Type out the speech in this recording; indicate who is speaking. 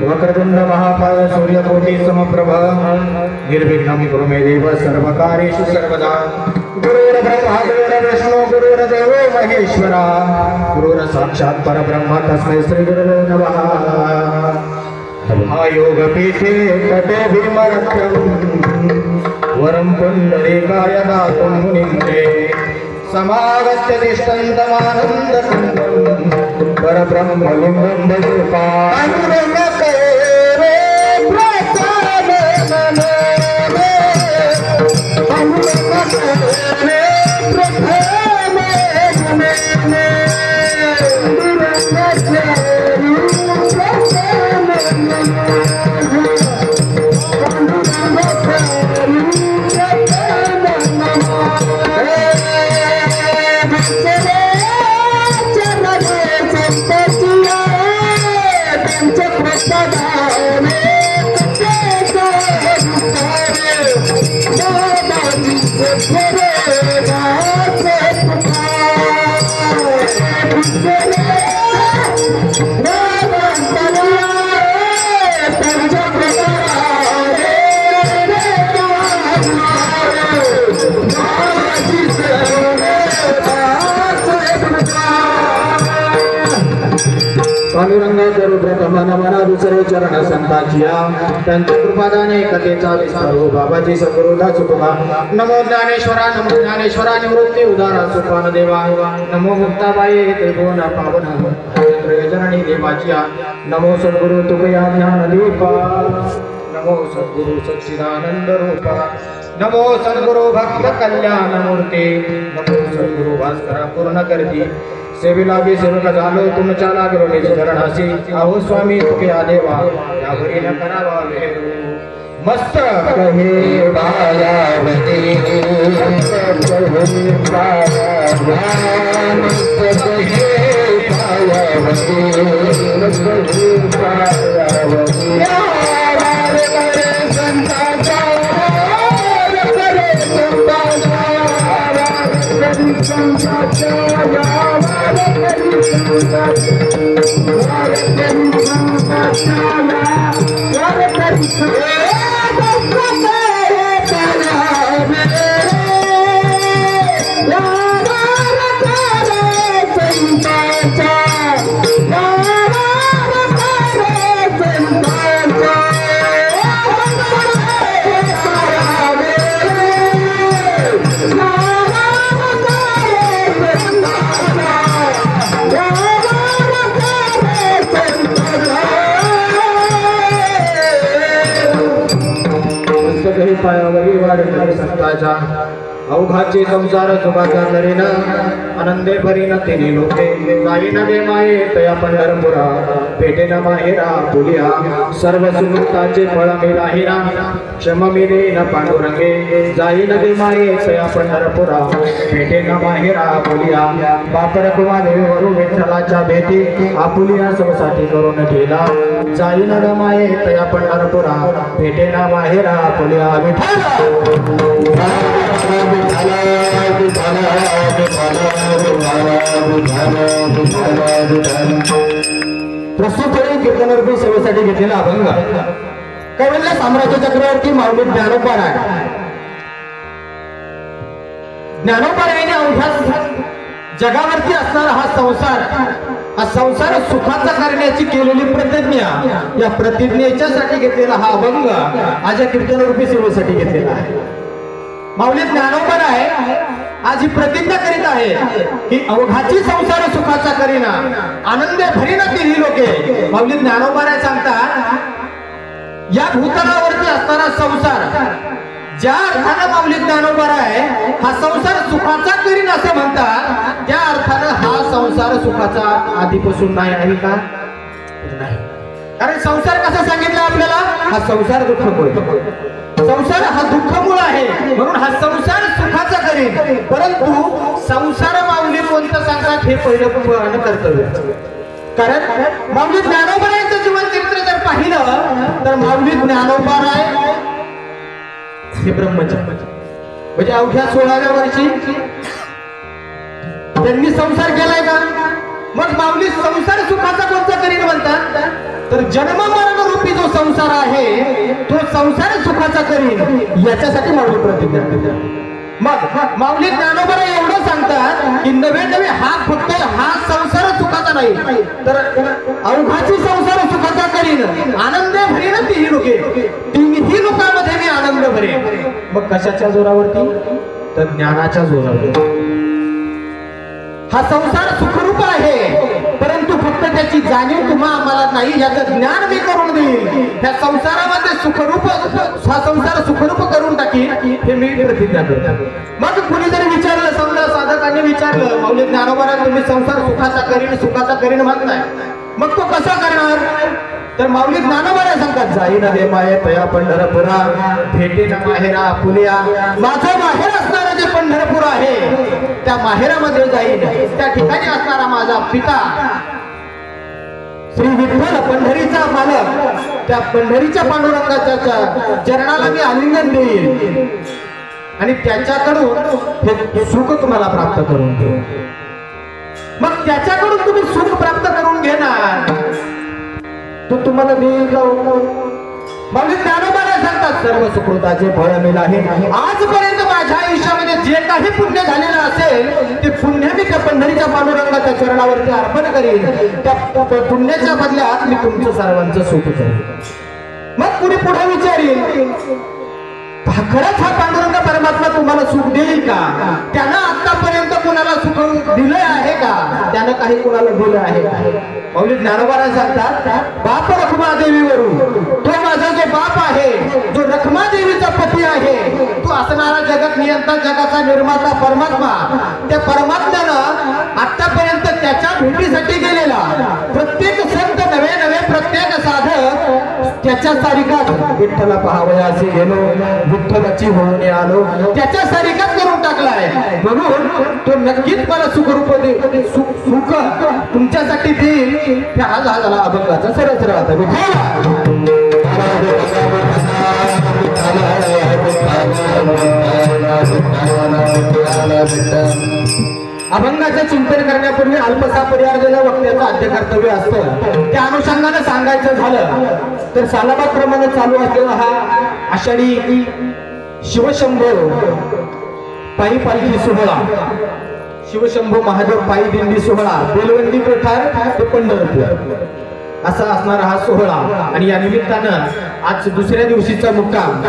Speaker 1: वक्रतुंड महाकाय सूर्यकोटि समप्रभ निर्विघ्नं कुरु मे देव सर्वकार्येषु सर्वदा। गुरुर्ब्रह्मा गुरुर्विष्णु गुरुर्देवो महेश्वरा गुरुर् साक्षात् परब्रह्म तस्मै श्री गुरवे नमः। महायोगपीठे तटे भीमरथ्यं वरं पुण्डरीकाय दातुं मुनिन्द्रे समागत्य तिष्ठन्तमानन्दसुन्दरं परब्रह्मलिङ्गं मना दुसरे चरण संतांच्या त्यांच्या कृपादाने कथेचा विस्तार हो बाबाजी सद्गुरुदास सुखा। नमो ज्ञानेश्वरा निवृत्ती उदारा सुपान देवा। नमो मुक्ताबाई त्रिभुवन पावन जननी देवाचिया। नमो सद्गुरु तुकया ज्ञान दीपा। नमो सद्गुरु सच्चिदानंद रूपा। नमो सद्गुरु भक्त कल्याण मूर्ती। नमो सद्गुरु भास्कर पूर्ण करती सेवेला भी सेवक झालो तुमच्या लागलो निज चरणासी। अहो स्वामी तुकया देवा यावरी न करावा वेरू मस्त कहे बायावती मस्त कहे बायावती मस्त कहे पायावरी वाढणारी संताचा अवघाचे संसार सुखाचा करीना आनंदे भरीना तिने लोके जाईन दे माये तया पंढरपुरा भेटेना माहेरा बोलिया सर्व सुखताचे फळ मी राहिना क्षम मी देईन पांडुरंगे जाईन दे माये तया पंढरपुरा भेटेना माहेरा बोलिया बापर कुमादेवी वरु विठ्ठलाच्या भेटी आपुलिया सबसाठी करून गेला जाईन दे माये तया पंढरपुरा भेटेना माहेरा बोलिया विठ्ठल प्रस्तुत कीर्तनरूपी सेवेसाठी घेतलेला अभंग कैवल्य साम्राज्य चक्रवर्ती माऊली ज्ञानोबा राय। ज्ञानोबा रायने अवघ्या जगावरती असणारा हा संसार सुखाचा करण्याची केलेली प्रतिज्ञा या प्रतिज्ञेच्यासाठी घेतलेला हा अभंग आज या कीर्तनरूपी सेवेसाठी घेतलेला आहे। माऊली ज्ञानोबा राय आज ही प्रतिज्ञा करीत आहे की अवघाची संसार सुखाचा करीना आनंदे भरीना तिन्ही लोके। माऊली ज्ञानोबा राय सांगतात या भूतलावरती असणारा संसार ज्या अर्थानं माऊली ज्ञानोबा राय हा संसार सुखाचा करीन असे म्हणतात त्या अर्थानं हा संसार सुखाचा आधीपासून नाही आहे का नाही। कारण संसार कसा सांगितला आपल्याला हा संसार दुःखमूळ संसार हा दुःखमूळ आहे म्हणून हा संसार सुखाचा करीन परंतु संसार माऊली कोणतं सांगतात हे पहिलं कर्तव्य। कारण माऊली ज्ञानोबा रायांचं जीवन चरित्र जर पाहिलं तर माऊली ज्ञानोबा राय हे ब्रह्मचारी म्हणजे अवघ्या 16व्या वर्षी त्यांनी संसार केलाय का। मग माऊली संसार सुखाचा कोणता करीन म्हणतात तर जन्म मरण रूप रूपी जो संसार आहे तो संसार सुखाचा करीन याच्यासाठी माऊली प्रतिज्ञा करतात. मग माऊली ज्ञानोबा एवढं सांगतात की नवे नवे हा फक्त हा संसार सुखाचा नाही तर अवघाची संसार सुखाचा करीन, आनंद भरीन तीही लोके, तिन्ही लोकांमध्ये मी आनंद भरेन. मग कशाच्या जोरावरती? तर ज्ञानाच्या जोरावरती. हा संसार सुखरूप आहे परंतु फक्त त्याची जाणीव तुम्हा आम्हाला नाही, याचं ज्ञान मी करून देईल. ह्या संसारामध्ये सुखरूप हा संसार सुखरूप करून टाकीन हे मी प्रतिज्ञा करतो. मग कुणी जरी विचारलं, समजा साधकांनी विचारलं, माऊली ज्ञानोबा तुम्ही संसार सुखाचा करीन म्हणताय, मग तो कसा करणार? तर माऊली ज्ञानोबा सांगतात, जाईन रे माये तया पंढरपुरा, भेटेन माहेरा पुलिया. माझं माहेर असणारं जे पंढरपूर आहे त्या माहेरामध्ये जाईन, त्या ठिकाणी असणारा माझा पिता श्री विठ्ठल पंढरीचा मालक, त्या पंढरीच्या पांडुरंगाच्या चरणाला मी आलिंगन देईल आणि त्याच्याकडून हे सुख तुम्हाला प्राप्त करून देऊ. मग त्याच्याकडून तुम्ही सुख प्राप्त करून घेणार, तो तुम्हाला देईल का? माऊली ज्ञानोबा सांगतात, सर्व सुकृताचे फळ मिळाले. आजपर्यंत माझ्या आयुष्यामध्ये जे काही पुण्य झालेलं असेल ते पुण्य मी त्या पंढरीच्या पांडुरंगाच्या चरणावरती अर्पण करीन. त्या पुण्याच्या बदल्यात मी तुमचं सर्वांचं सुख करेन. मग कुणी पुढे विचारेल, खरंच हा पांडुरंग परमात्मा तुम्हाला सुख देईल का? त्यानं आतापर्यंत कुणाला सुख दिलं आहे का? त्यानं काही कुणाला दिलं आहे का? माऊली ज्ञानोबा सांगतात, बाप रखमादेवीवरून, तो माझा जो बाप आहे, जो रखमादेवीचा पती आहे, तो असणारा जगत नियंता, जगाचा निर्माता परमात्मा, त्या परमात्म्यानं आतापर्यंत त्याच्या भेटीसाठी गेलेला प्रत्येक संत, नवे नवे प्रत्येक साधक त्याच्या सारिकात विठ्ठला पाहावयासी गेलो, विठ्ठलाची होऊन आलो, त्याच्या सारिकात करून टाकलाय. म्हणून तो नक्कीच मला सुखरूप दे, सुख तुमच्यासाठी देईल. हा झाला अभंगाचा सरळ सरळ आता अभंगाचे चिंतन करण्यापूर्वी अल्पसा पर्याय वक्त्याचं आद्य कर्तव्य असतं. त्या अनुषंगाने सांगायचं झालं तर सालाबादप्रमाणे चालू असलेला हा आषाढी शिवशंभो पायी पालखी सोहळा, शिवशंभो महादेव पायी दिंडी सोहळा, बेलवंडी कोठार ते पंढरपूर असा असणारा हा सोहळा. आणि या निमित्तानं आज दुसऱ्या दिवशीचा मुक्काम